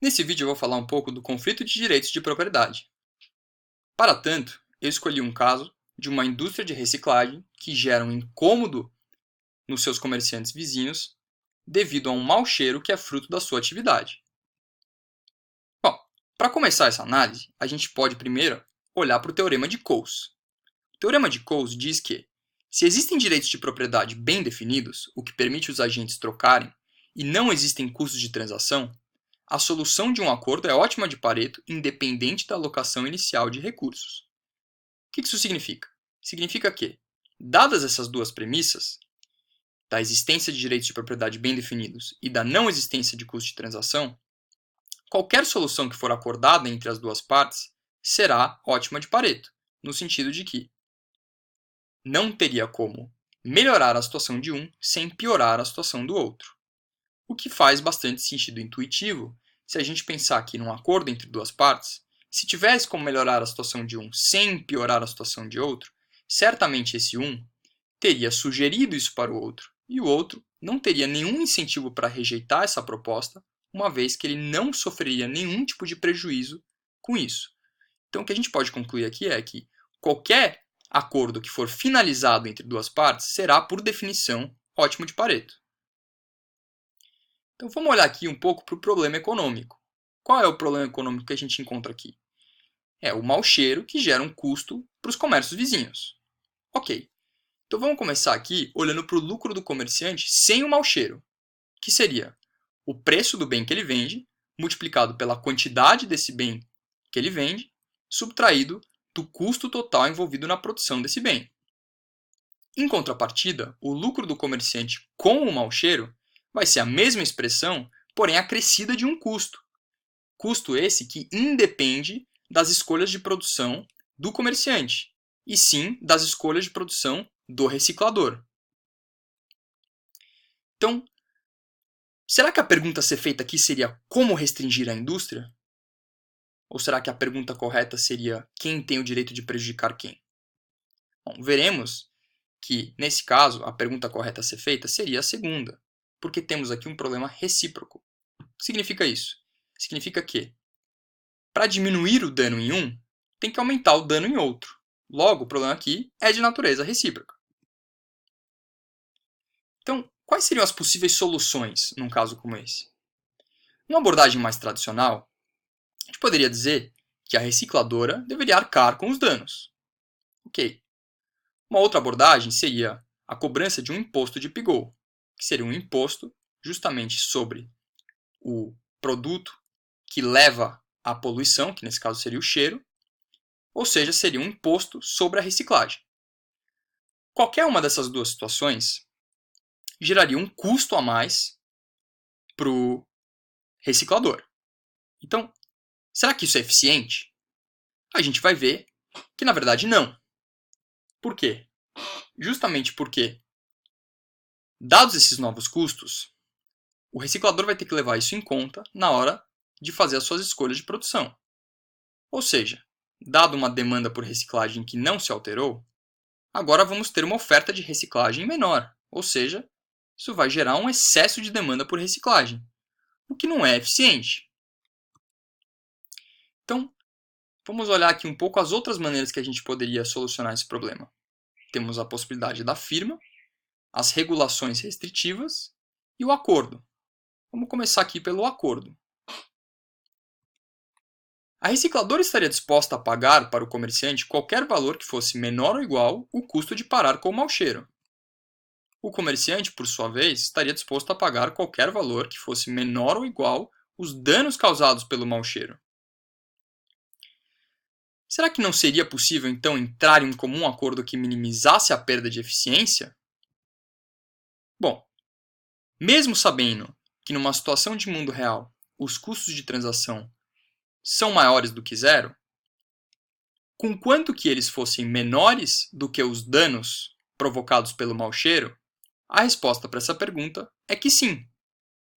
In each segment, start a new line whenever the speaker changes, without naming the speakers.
Nesse vídeo eu vou falar um pouco do conflito de direitos de propriedade. Para tanto, eu escolhi um caso de uma indústria de reciclagem que gera um incômodo nos seus comerciantes vizinhos devido a um mau cheiro que é fruto da sua atividade. Bom, para começar essa análise, a gente pode primeiro olhar para o Teorema de Coase. O Teorema de Coase diz que, se existem direitos de propriedade bem definidos, o que permite os agentes trocarem, e não existem custos de transação, a solução de um acordo é ótima de Pareto, independente da alocação inicial de recursos. O que isso significa? Significa que, dadas essas duas premissas, da existência de direitos de propriedade bem definidos e da não existência de custo de transação, qualquer solução que for acordada entre as duas partes será ótima de Pareto, no sentido de que não teria como melhorar a situação de um sem piorar a situação do outro. O que faz bastante sentido intuitivo se a gente pensar aqui num acordo entre duas partes. Se tivesse como melhorar a situação de um sem piorar a situação de outro, certamente esse um teria sugerido isso para o outro, e o outro não teria nenhum incentivo para rejeitar essa proposta, uma vez que ele não sofreria nenhum tipo de prejuízo com isso. Então o que a gente pode concluir aqui é que qualquer acordo que for finalizado entre duas partes será, por definição, ótimo de Pareto. Então vamos olhar aqui um pouco para o problema econômico. Qual é o problema econômico que a gente encontra aqui? É o mau cheiro que gera um custo para os comércios vizinhos. Ok, então vamos começar aqui olhando para o lucro do comerciante sem o mau cheiro, que seria o preço do bem que ele vende, multiplicado pela quantidade desse bem que ele vende, subtraído do custo total envolvido na produção desse bem. Em contrapartida, o lucro do comerciante com o mau cheiro vai ser a mesma expressão, porém acrescida de um custo. Custo esse que independe das escolhas de produção do comerciante, e sim das escolhas de produção do reciclador. Então, será que a pergunta a ser feita aqui seria como restringir a indústria? Ou será que a pergunta correta seria quem tem o direito de prejudicar quem? Bom, veremos que, nesse caso, a pergunta correta a ser feita seria a segunda, porque temos aqui um problema recíproco. O que significa isso? Significa que, para diminuir o dano em um, tem que aumentar o dano em outro. Logo, o problema aqui é de natureza recíproca. Então, quais seriam as possíveis soluções num caso como esse? Uma abordagem mais tradicional, a gente poderia dizer que a recicladora deveria arcar com os danos. Ok. Uma outra abordagem seria a cobrança de um imposto de PIGO, que seria um imposto justamente sobre o produto que leva à poluição, que nesse caso seria o cheiro, ou seja, seria um imposto sobre a reciclagem. Qualquer uma dessas duas situações geraria um custo a mais para o reciclador. Então, será que isso é eficiente? A gente vai ver que, na verdade, não. Por quê? Justamente porque, dados esses novos custos, o reciclador vai ter que levar isso em conta na hora de fazer as suas escolhas de produção. Ou seja, dado uma demanda por reciclagem que não se alterou, agora vamos ter uma oferta de reciclagem menor, ou seja, isso vai gerar um excesso de demanda por reciclagem, o que não é eficiente. Então, vamos olhar aqui um pouco as outras maneiras que a gente poderia solucionar esse problema. Temos a possibilidade da firma, as regulações restritivas e o acordo. Vamos começar aqui pelo acordo. A recicladora estaria disposta a pagar para o comerciante qualquer valor que fosse menor ou igual ao custo de parar com o mau cheiro. O comerciante, por sua vez, estaria disposto a pagar qualquer valor que fosse menor ou igual aos danos causados pelo mau cheiro. Será que não seria possível, então, entrar em um comum acordo que minimizasse a perda de eficiência? Bom, mesmo sabendo que numa situação de mundo real os custos de transação são maiores do que zero, conquanto que eles fossem menores do que os danos provocados pelo mau cheiro, a resposta para essa pergunta é que sim.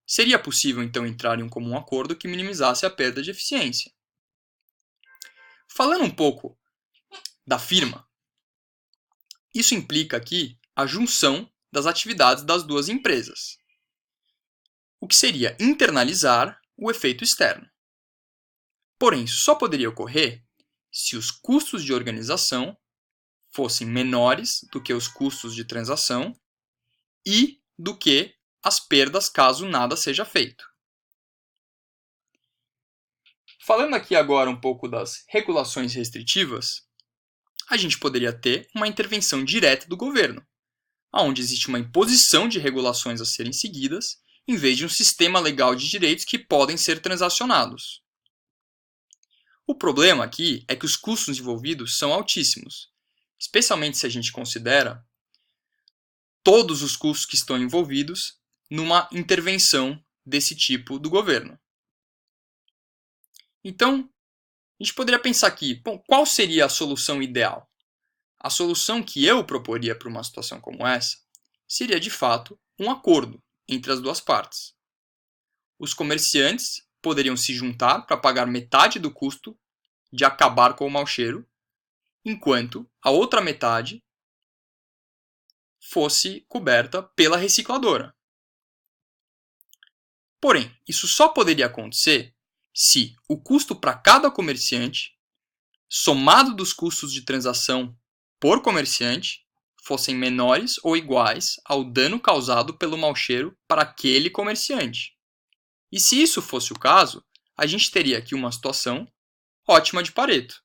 Seria possível, então, entrar em um comum acordo que minimizasse a perda de eficiência. Falando um pouco da firma, isso implica aqui a junção das atividades das duas empresas, o que seria internalizar o efeito externo. Porém, isso só poderia ocorrer se os custos de organização fossem menores do que os custos de transação e do que as perdas caso nada seja feito. Falando aqui agora um pouco das regulações restritivas, a gente poderia ter uma intervenção direta do governo, onde existe uma imposição de regulações a serem seguidas, em vez de um sistema legal de direitos que podem ser transacionados. O problema aqui é que os custos envolvidos são altíssimos, especialmente se a gente considera todos os custos que estão envolvidos numa intervenção desse tipo do governo. Então, a gente poderia pensar aqui, bom, qual seria a solução ideal? A solução que eu proporia para uma situação como essa seria, de fato, um acordo entre as duas partes. Os comerciantes poderiam se juntar para pagar metade do custo de acabar com o mau cheiro, enquanto a outra metade fosse coberta pela recicladora. Porém, isso só poderia acontecer se o custo para cada comerciante, somado dos custos de transação por comerciante, fossem menores ou iguais ao dano causado pelo mau cheiro para aquele comerciante. E se isso fosse o caso, a gente teria aqui uma situação ótima de Pareto.